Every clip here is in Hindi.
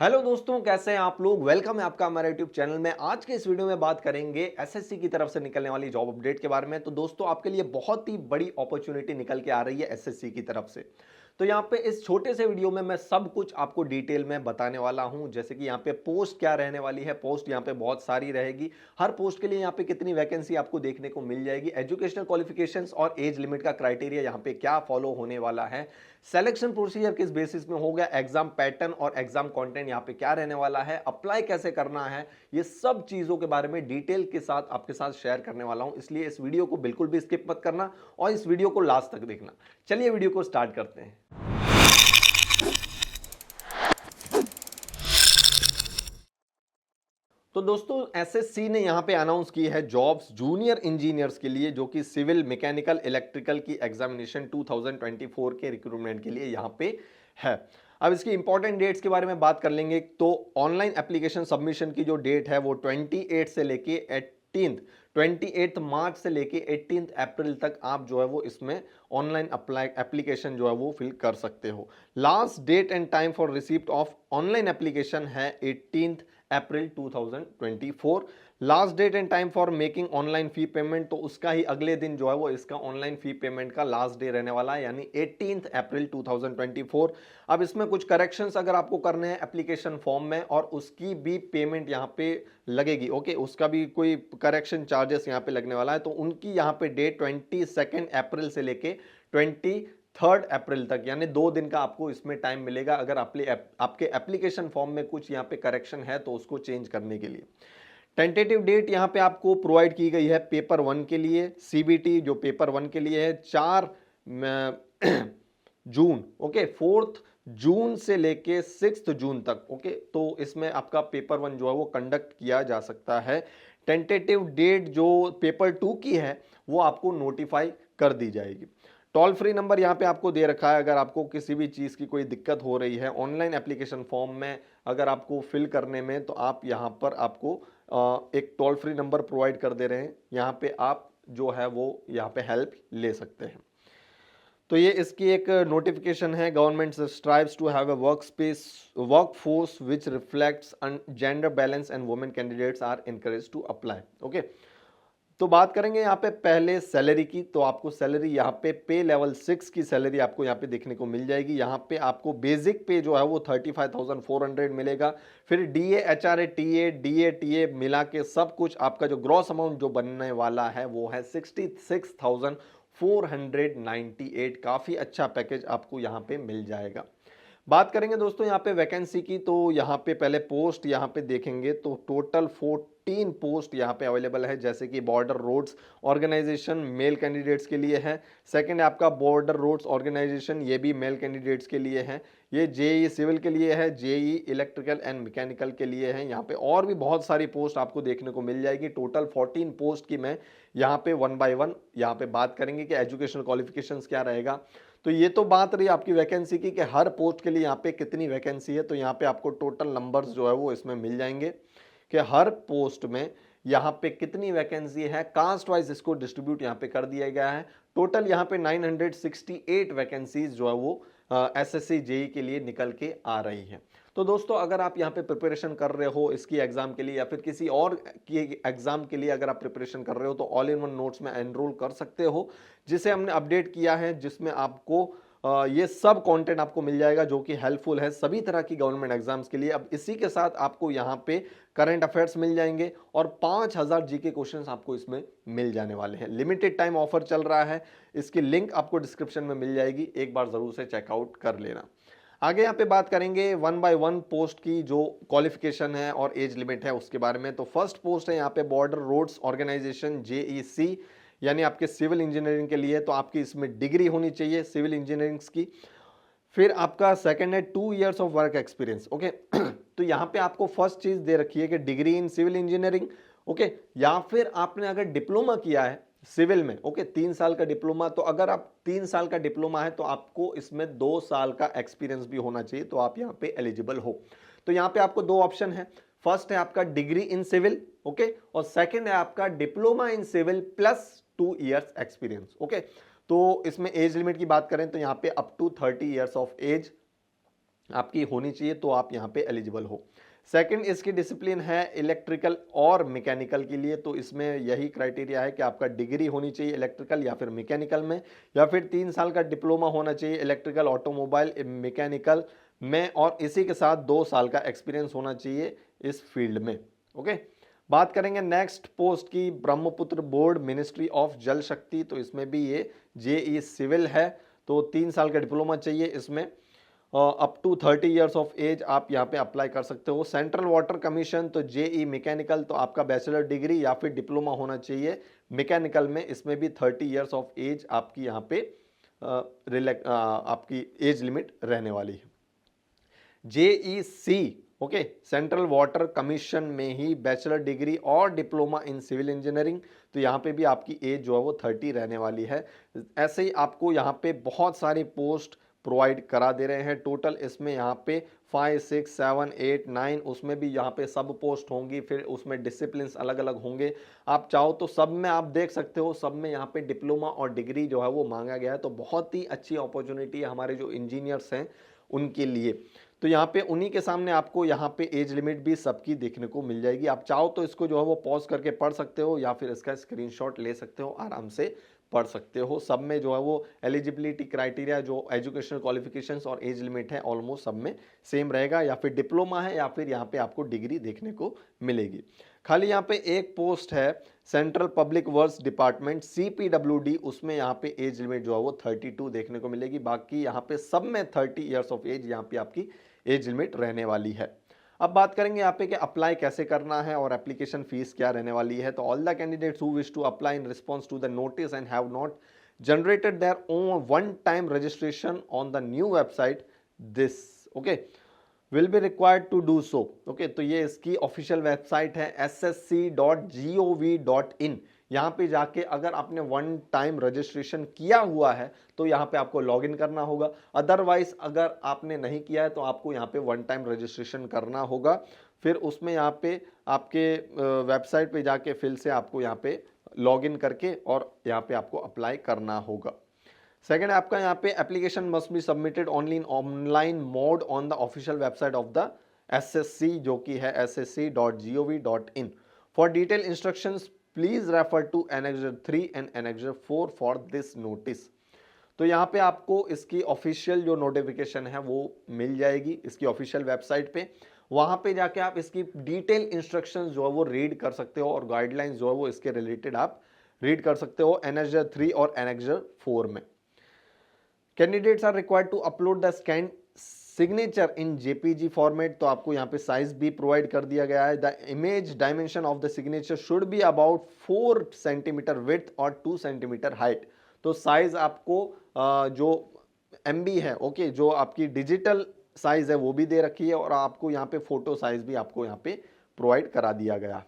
हेलो दोस्तों, कैसे हैं आप लोग। वेलकम है आपका हमारे यूट्यूब चैनल में। आज के इस वीडियो में बात करेंगे एसएससी की तरफ से निकलने वाली जॉब अपडेट के बारे में। तो दोस्तों, आपके लिए बहुत ही बड़ी अपॉर्चुनिटी निकल के आ रही है एसएससी की तरफ से। तो यहाँ पे इस छोटे से वीडियो में मैं सब कुछ आपको डिटेल में बताने वाला हूँ। जैसे कि यहाँ पे पोस्ट क्या रहने वाली है, पोस्ट यहाँ पे बहुत सारी रहेगी। हर पोस्ट के लिए यहाँ पे कितनी वैकेंसी आपको देखने को मिल जाएगी, एजुकेशनल क्वालिफिकेशंस और एज लिमिट का क्राइटेरिया यहाँ पे क्या फॉलो होने वाला है, सिलेक्शन प्रोसीजर किस बेसिस में होगा, एग्जाम पैटर्न और एग्जाम कंटेंट यहाँ पे क्या रहने वाला है, अप्लाई कैसे करना है, ये सब चीजों के बारे में डिटेल के साथ आपके साथ शेयर करने वाला हूं। इसलिए इस वीडियो को बिल्कुल भी स्किप मत करना और इस वीडियो को लास्ट तक देखना। चलिए वीडियो को स्टार्ट करते हैं। तो दोस्तों, एसएससी ने यहां पे अनाउंस की है जॉब्स जूनियर इंजीनियर्स के लिए, जो कि सिविल, मैकेनिकल, इलेक्ट्रिकल की एग्जामिनेशन 2024 के रिक्रूटमेंट के लिए यहां पे है। अब इसकी इंपॉर्टेंट डेट्स के बारे में बात कर लेंगे। तो ऑनलाइन एप्लीकेशन सबमिशन की जो डेट है वो 28 से लेके 28 मार्च से लेके 18 अप्रैल तक आप जो है वो इसमें ऑनलाइन अप्लाई एप्लीकेशन जो है वो फिल कर सकते हो। Last date and time for receipt of online application है 18 अप्रैल 2024। Last date and time for making online fee payment, तो उसका ही अगले दिन जो है वो इसका ऑनलाइन फी पेमेंट का लास्ट डे रहने वाला है, यानी 18 अप्रैल 2024। अब इसमें कुछ करेक्शंस अगर आपको करने हैं एप्लीकेशन फॉर्म में, और उसकी भी पेमेंट यहाँ पे लगेगी। ओके, उसका भी कोई करेक्शन चार्जेस यहाँ पे लगने वाला है। तो उनकी यहाँ पे डेट 22 अप्रैल से लेके 23 अप्रैल तक, यानी 2 दिन का आपको इसमें टाइम मिलेगा अगर आपके एप्लीकेशन फॉर्म में कुछ यहाँ पे करेक्शन है तो उसको चेंज करने के लिए। टेंटेटिव डेट यहाँ पे आपको प्रोवाइड की गई है पेपर 1 के लिए, सीबीटी जो पेपर 1 के लिए है 4 जून। ओके, 4 जून से लेके 6 जून तक। ओके, तो इसमें आपका पेपर 1 जो है वो कंडक्ट किया जा सकता है। टेंटेटिव डेट जो पेपर 2 की है वो आपको नोटिफाई कर दी जाएगी। टोल फ्री नंबर यहाँ पे आपको दे रखा है, अगर आपको किसी भी चीज़ की कोई दिक्कत हो रही है ऑनलाइन एप्लीकेशन फॉर्म में अगर आपको फिल करने में, तो आप यहाँ पर आपको एक टोल फ्री नंबर प्रोवाइड कर दे रहे हैं। यहाँ पे आप जो है वो यहाँ पे हेल्प ले सकते हैं। तो ये इसकी एक नोटिफिकेशन है। Government strives to have a workforce which reflects gender balance and women candidates are encouraged to apply. Okay, तो बात करेंगे यहाँ पे पहले सैलरी की। तो आपको सैलरी यहाँ पे लेवल 6 की सैलरी आपको यहाँ पे देखने को मिल जाएगी। यहाँ पे आपको बेसिक पे जो है वो 35,400 मिलेगा। फिर डीए, एचआरए, टीए मिला के सब कुछ आपका जो ग्रॉस अमाउंट जो बनने वाला है वो है 66,498। काफ़ी अच्छा पैकेज आपको यहाँ पे मिल जाएगा। बात करेंगे दोस्तों यहाँ पे वैकेंसी की। तो यहाँ पे पहले पोस्ट यहाँ पे देखेंगे तो टोटल 14 पोस्ट यहाँ पे अवेलेबल है। जैसे कि border roads organisation male candidates के लिए है। सेकंड है आपका बॉर्डर रोड्स ऑर्गेनाइजेशन, ये भी मेल कैंडिडेट्स के लिए है। ये जेई सिविल के लिए है, जेई इलेक्ट्रिकल एंड मैकेनिकल के लिए है। यहाँ पे और भी बहुत सारी पोस्ट आपको देखने को मिल जाएगी। टोटल 14 पोस्ट की मैं यहाँ पे 1 बाय 1 यहाँ पे बात करेंगे कि एजुकेशनल क्वालिफिकेशंस क्या रहेगा। तो ये तो बात रही आपकी वैकेंसी की कि हर पोस्ट के लिए यहाँ पे कितनी वैकेंसी है। तो यहाँ पे आपको टोटल नंबर्स जो है वो इसमें मिल जाएंगे कि हर पोस्ट में यहाँ पे कितनी वैकेंसी है। कास्ट वाइज इसको डिस्ट्रीब्यूट यहाँ पे कर दिया गया है। टोटल यहाँ पे 968 वैकेंसीज जो है वो एसएससी जेई के लिए निकल के आ रही है। तो दोस्तों, अगर आप यहाँ पे प्रिपरेशन कर रहे हो इसकी एग्जाम के लिए या फिर किसी और की एग्जाम के लिए अगर आप प्रिपरेशन कर रहे हो, तो ऑल इन वन नोट्स में एनरोल कर सकते हो, जिसे हमने अपडेट किया है, जिसमें आपको ये सब कंटेंट आपको मिल जाएगा जो कि हेल्पफुल है सभी तरह की गवर्नमेंट एग्जाम्स के लिए। अब इसी के साथ आपको यहाँ पे करंट अफेयर्स मिल जाएंगे और 5000 जीके क्वेश्चंस आपको इसमें मिल जाने वाले हैं। लिमिटेड टाइम ऑफर चल रहा है, इसकी लिंक आपको डिस्क्रिप्शन में मिल जाएगी, एक बार जरूर से चेकआउट कर लेना। आगे यहाँ पे बात करेंगे 1 बाय 1 पोस्ट की जो क्वालिफिकेशन है और एज लिमिट है उसके बारे में। तो फर्स्ट पोस्ट है यहाँ पे बॉर्डर रोड्स ऑर्गेनाइजेशन जेईसी, यानी आपके सिविल इंजीनियरिंग के लिए। तो आपकी इसमें डिग्री होनी चाहिए सिविल इंजीनियरिंग की। फिर आपका सेकंड है 2 years of work experience. Okay, तो यहाँ पे आपको फर्स्ट चीज दे रखी है कि degree in civil engineering. Okay, या फिर आपने अगर डिप्लोमा किया है सिविल में, ओके, 3 साल का डिप्लोमा, तो अगर आप 3 साल का डिप्लोमा है तो आपको इसमें 2 साल का एक्सपीरियंस भी होना चाहिए, तो आप यहाँ पे एलिजिबल हो। तो यहाँ पे आपको 2 ऑप्शन है। फर्स्ट है आपका डिग्री इन सिविल, ओके, और सेकंड है आपका diploma in civil plus 2 years experience. Okay, तो इसमें एज लिमिट की बात करें तो यहाँ पे up to 30 years of age आपकी होनी चाहिए तो आप यहाँ पे एलिजिबल हो। सेकंड इसकी डिसिप्लिन है इलेक्ट्रिकल और मैकेनिकल के लिए, तो इसमें यही क्राइटेरिया है कि आपका डिग्री होनी चाहिए इलेक्ट्रिकल या फिर मैकेनिकल में, या फिर 3 साल का डिप्लोमा होना चाहिए इलेक्ट्रिकल ऑटोमोबाइल मैकेनिकल में, और इसी के साथ 2 साल का एक्सपीरियंस होना चाहिए इस फील्ड में। ओके, बात करेंगे नेक्स्ट पोस्ट की, ब्रह्मपुत्र बोर्ड मिनिस्ट्री ऑफ जल शक्ति, तो इसमें भी ये जेई सिविल है, तो 3 साल का डिप्लोमा चाहिए इसमें, up to 30 years of age आप यहाँ पे अप्लाई कर सकते हो। सेंट्रल वाटर कमीशन तो जेई मैकेनिकल, तो आपका बैचलर डिग्री या फिर डिप्लोमा होना चाहिए मैकेनिकल में, इसमें भी 30 ईयर्स ऑफ एज आपकी यहाँ पे आपकी एज लिमिट रहने वाली है। JEC okay, central water commission में ही बैचलर डिग्री और डिप्लोमा इन सिविल इंजीनियरिंग, तो यहाँ पे भी आपकी एज जो है वो 30 रहने वाली है। ऐसे ही आपको यहाँ पे बहुत सारी पोस्ट प्रोवाइड करा दे रहे हैं, टोटल इसमें यहाँ पे 5, 6, 7, 8, 9 उसमें भी यहाँ पे सब पोस्ट होंगी, फिर उसमें डिसिप्लिन अलग अलग होंगे। आप चाहो तो सब में आप देख सकते हो, सब में यहाँ पे डिप्लोमा और डिग्री जो है वो मांगा गया है, तो बहुत ही अच्छी अपॉर्चुनिटी है हमारे जो इंजीनियर्स हैं उनके लिए। तो यहाँ पे उन्हीं के सामने आपको यहाँ पे एज लिमिट भी सबकी देखने को मिल जाएगी। आप चाहो तो इसको जो है वो पॉज करके पढ़ सकते हो, या फिर इसका स्क्रीनशॉट ले सकते हो, आराम से पढ़ सकते हो। सब में जो है वो एलिजिबिलिटी क्राइटेरिया जो एजुकेशनल क्वालिफिकेशंस और एज लिमिट है ऑलमोस्ट सब में सेम रहेगा, या फिर डिप्लोमा है या फिर यहाँ पे आपको डिग्री देखने को मिलेगी। खाली यहाँ पे एक पोस्ट है central public works department CPWD, उसमें यहाँ पे एज लिमिट जो है वो 32 देखने को मिलेगी। बाकी यहाँ पे सब में 30 ईयर्स ऑफ एज यहाँ पे आपकी एज लिमिट रहने वाली है। अब बात करेंगे यहाँ पे कि अप्लाई कैसे करना है और एप्लीकेशन फीस क्या रहने वाली है। तो all the candidates who wish to apply in response to the notice and have not generated their own one time registration on the new website this okay will be required to do so. Okay, तो ये इसकी ऑफिशियल वेबसाइट है ssc.gov.in। यहाँ पे जाके अगर आपने वन टाइम रजिस्ट्रेशन किया हुआ है तो यहाँ पे आपको लॉगिन करना होगा, अदरवाइज अगर आपने नहीं किया है तो आपको यहाँ पे वन टाइम रजिस्ट्रेशन करना होगा। फिर उसमें यहाँ पे आपके वेबसाइट पे जाके फिर से आपको यहाँ पे लॉगिन करके और यहाँ पे आपको अप्लाई करना होगा। सेकेंड आपका यहाँ पे application must be submitted only in online mode on the official website of the SSC, जो कि है ssc.gov.in। For detail instructions please refer to Annexure 3 and Annexure 4 for this notice. तो यहाँ पे आपको इसकी ऑफिशियल जो नोटिफिकेशन है वो मिल जाएगी इसकी ऑफिशियल वेबसाइट पे, वहां पे जाके आप इसकी डिटेल इंस्ट्रक्शंस जो है वो रीड कर सकते हो और गाइडलाइंस जो है वो इसके रिलेटेड आप रीड कर सकते हो Annexure 3 और Annexure 4 में। Candidates are required to upload the scan signature in JPG format, तो आपको यहाँ पे साइज भी प्रोवाइड कर दिया गया है। The image dimension of the signature should be about 4 centimetre width और 2 सेंटीमीटर हाइट। तो साइज आपको जो MB है ओके, जो आपकी डिजिटल साइज है वो भी दे रखी है, और आपको यहाँ पे फोटो साइज भी आपको यहाँ पे प्रोवाइड करा दिया गया है।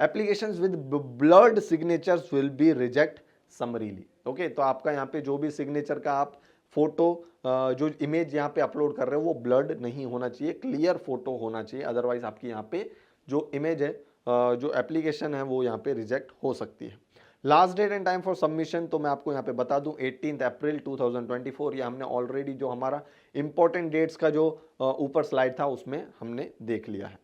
Applications with blurred signatures will be reject summarily. Okay, तो आपका यहाँ पे जो भी सिग्नेचर का आप फोटो जो इमेज यहाँ पे अपलोड कर रहे हो वो ब्लर्ड नहीं होना चाहिए, क्लियर फोटो होना चाहिए, अदरवाइज आपकी यहाँ पे जो इमेज है जो एप्लीकेशन है वो यहाँ पे रिजेक्ट हो सकती है। Last date and time for submission तो मैं आपको यहाँ पे बता दूं 18 अप्रैल 2024। ये हमने ऑलरेडी जो हमारा इंपॉर्टेंट डेट्स का जो ऊपर स्लाइड था उसमें हमने देख लिया है।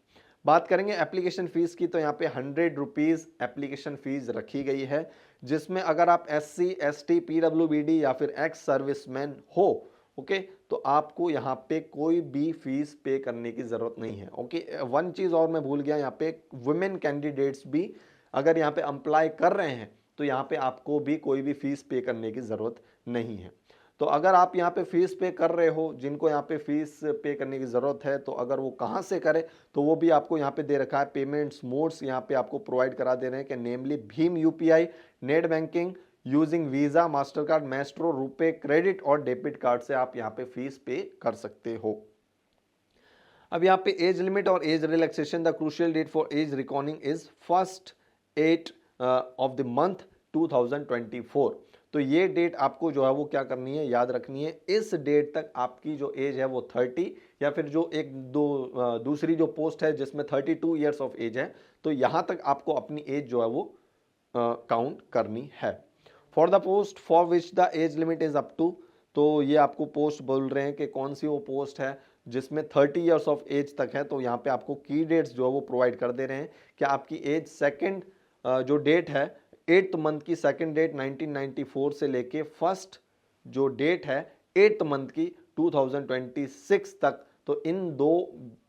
बात करेंगे एप्लीकेशन फीस की, तो यहाँ पे 100 रुपीज़ एप्लीकेशन फीस रखी गई है, जिसमें अगर आप SC, ST, PWBD या फिर एक्स सर्विसमैन हो ओके, तो आपको यहाँ पे कोई भी फीस पे करने की ज़रूरत नहीं है। ओके, वन चीज़ और मैं भूल गया, यहाँ पे वुमेन कैंडिडेट्स भी अगर यहाँ पे अप्लाई कर रहे हैं तो यहाँ पे आपको भी कोई भी फीस पे करने की ज़रूरत नहीं है। तो अगर आप यहाँ पे फीस पे कर रहे हो, जिनको यहाँ पे फीस पे करने की ज़रूरत है, तो अगर वो कहाँ से करें तो वो भी आपको यहाँ पे दे रखा है। पेमेंट्स मोड्स यहाँ पे आपको प्रोवाइड करा दे रहे हैं कि नेमली भीम UPI, net banking using Visa, Mastercard, Maestro, RuPay, credit और डेबिट कार्ड से आप यहाँ पे फीस पे कर सकते हो। अब यहाँ पे एज लिमिट और age relaxation, the crucial date for age recording is 1st 8 of the month 2024। तो ये डेट आपको जो है वो क्या करनी है, याद रखनी है। इस डेट तक आपकी जो एज है वो 30, या फिर जो एक दो दूसरी जो पोस्ट है जिसमें 32 ईयर्स ऑफ एज है, तो यहाँ तक आपको अपनी एज जो है वो काउंट करनी है। For the post for which the age limit is up to, तो ये आपको पोस्ट बोल रहे हैं कि कौन सी वो पोस्ट है जिसमें 30 ईयर्स ऑफ एज तक है, तो यहाँ पे आपको की डेट्स जो है वो प्रोवाइड कर दे रहे हैं कि आपकी एज सेकंड जो डेट है 8th मंथ की सेकंड डेट 1994 से लेके फर्स्ट जो डेट है 8th मंथ की 2026 तक, तो इन दो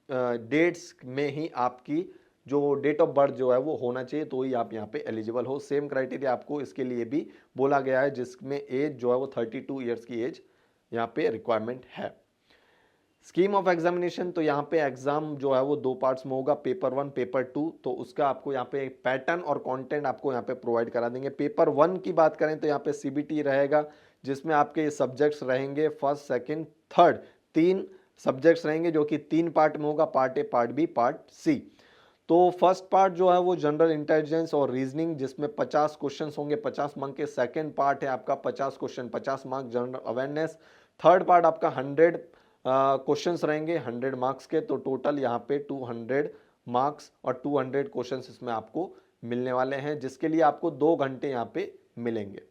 डेट्स में ही आपकी जो डेट ऑफ बर्थ जो है वो होना चाहिए, तो ही आप यहाँ पे एलिजिबल हो। सेम क्राइटेरिया आपको इसके लिए भी बोला गया है, जिसमें एज जो है वो 32 ईयर्स की एज यहाँ पे रिक्वायरमेंट है। स्कीम ऑफ एग्जामिनेशन, तो यहाँ पे एग्जाम जो है वो 2 पार्ट्स में होगा, पेपर 1 पेपर 2। तो उसका आपको यहाँ पे पैटर्न और कंटेंट आपको यहाँ पे प्रोवाइड करा देंगे। पेपर 1 की बात करें तो यहाँ पे सीबीटी रहेगा, जिसमें आपके सब्जेक्ट्स रहेंगे फर्स्ट सेकंड थर्ड, 3 सब्जेक्ट्स रहेंगे जो कि 3 पार्ट में होगा, part A, part B, part C. तो फर्स्ट पार्ट जो है वो जनरल इंटेलिजेंस और रीजनिंग, जिसमें 50 क्वेश्चन होंगे 50 मार्क के। सेकंड पार्ट है आपका 50 question 50 mark general awareness. Third part आपका 100 क्वेश्चंस रहेंगे 100 मार्क्स के, तो टोटल यहाँ पे 200 मार्क्स और 200 क्वेश्चंस इसमें आपको मिलने वाले हैं, जिसके लिए आपको 2 घंटे यहाँ पे मिलेंगे।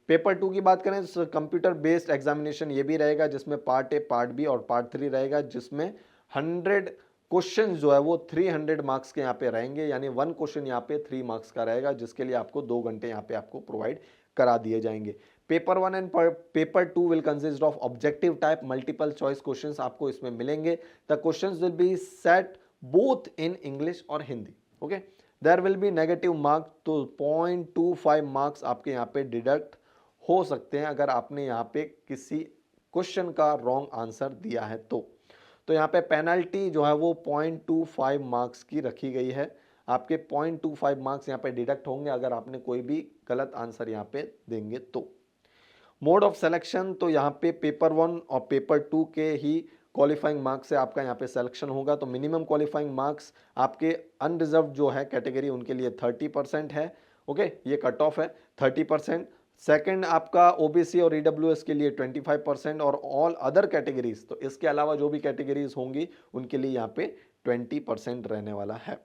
पेपर 2 की बात करें तो कंप्यूटर बेस्ड एग्जामिनेशन ये भी रहेगा, जिसमें पार्ट ए, पार्ट बी और पार्ट 3 रहेगा, जिसमें 100 क्वेश्चन जो है वो 300 मार्क्स के यहाँ पे रहेंगे, यानी 1 क्वेश्चन यहाँ पे 3 मार्क्स का रहेगा, जिसके लिए आपको 2 घंटे यहाँ पे आपको प्रोवाइड करा दिए जाएंगे। Paper 1 and paper 2 will consist of objective type multiple choice questions आपको इसमें मिलेंगे। The questions will be set both in English और Hindi. Okay, there will be negative mark, तो 0.25 मार्क्स आपके यहाँ पे डिडक्ट हो सकते हैं अगर आपने यहाँ पे किसी क्वेश्चन का रॉन्ग आंसर दिया है तो यहाँ पे पेनल्टी जो है वो 0.25 मार्क्स की रखी गई है। आपके 0.25 मार्क्स यहाँ पे डिडक्ट होंगे अगर आपने कोई भी गलत आंसर यहाँ पे देंगे तो। मोड ऑफ सिलेक्शन, तो यहाँ पे पेपर 1 और पेपर 2 के ही क्वालिफाइंग मार्क्स से आपका यहाँ पे सिलेक्शन होगा। तो मिनिमम क्वालिफाइंग मार्क्स आपके अनरिजर्व जो है कैटेगरी उनके लिए 30% है। ओके, ये कट ऑफ है 30%। सेकंड आपका ओबीसी और ईडब्ल्यूएस के लिए 25% और ऑल अदर कैटेगरीज, तो इसके अलावा जो भी कैटेगरीज होंगी उनके लिए यहाँ पे 20% रहने वाला है।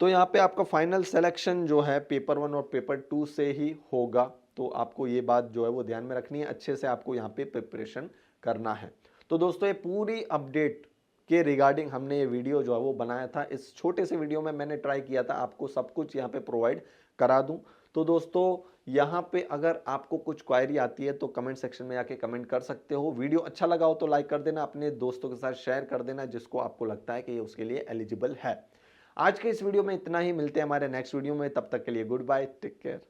तो यहाँ पे आपका फाइनल सिलेक्शन जो है पेपर 1 और पेपर 2 से ही होगा, तो आपको ये बात जो है वो ध्यान में रखनी है, अच्छे से आपको यहाँ पे प्रिपरेशन करना है। तो दोस्तों ये पूरी अपडेट के रिगार्डिंग हमने ये वीडियो जो है वो बनाया था। इस छोटे से वीडियो में मैंने ट्राई किया था आपको सब कुछ यहाँ पे प्रोवाइड करा दूं। तो दोस्तों यहाँ पे अगर आपको कुछ क्वायरी आती है तो कमेंट सेक्शन में आके कमेंट कर सकते हो। वीडियो अच्छा लगा हो तो लाइक कर देना, अपने दोस्तों के साथ शेयर कर देना जिसको आपको लगता है कि ये उसके लिए एलिजिबल है। आज के इस वीडियो में इतना ही, मिलते हैं हमारे नेक्स्ट वीडियो में, तब तक के लिए गुड बाय, टेक केयर।